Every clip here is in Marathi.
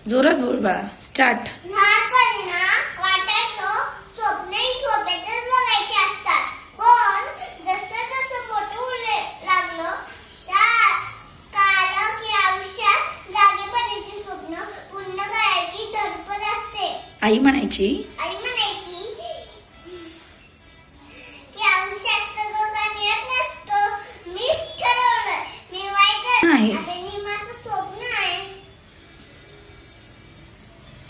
जोरात बोल बाळा. स्टार्ट. लहानपणीना वाटायचं स्वप्नही झोपेतच बघायची असतात. पण जसं जसं मोठं होऊ लागलं कळालं की आयुष्यात जागेपणीची स्वप्न पूर्ण करायची धडपड असते. आई म्हणायची आई म्हणायची की आयुष्यात सगळं काय मिळत नसतं. मीच ठरवलं मिळवायचं आहे. आता माझं स्वप्न आहे.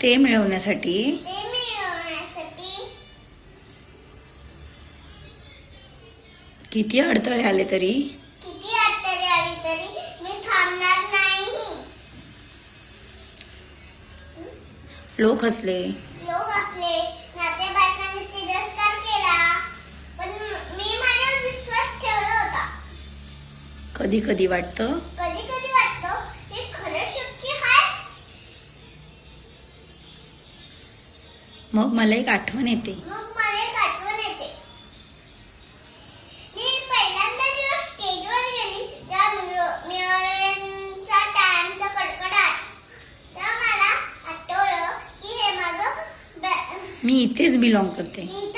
ते मिळवण्यासाठी ते मिळवण्यासाठी किती अडथळे आले तरी किती अडचणी आली तरी मी थांबणार नाही. लोक हसले, लोक असले, नातेवाईकांनी तिरस्कार केला, पण मी माझ्यावर विश्वास ठेवला होता. कधी कधी वाटतं कधी कधी वाटतं हे खरं शक्य आहे. मग मला एक आठवण येते. मग मला एक आठवण येते. मी पहिल्यांदा जेव्हा स्टेजवर गेली तेव्हा मिळवण्यांचा टाळ्यांचा कडकडाट, तेव्हा मला आठवलं की हे माझं मी इथेच बिलॉंग करते. मी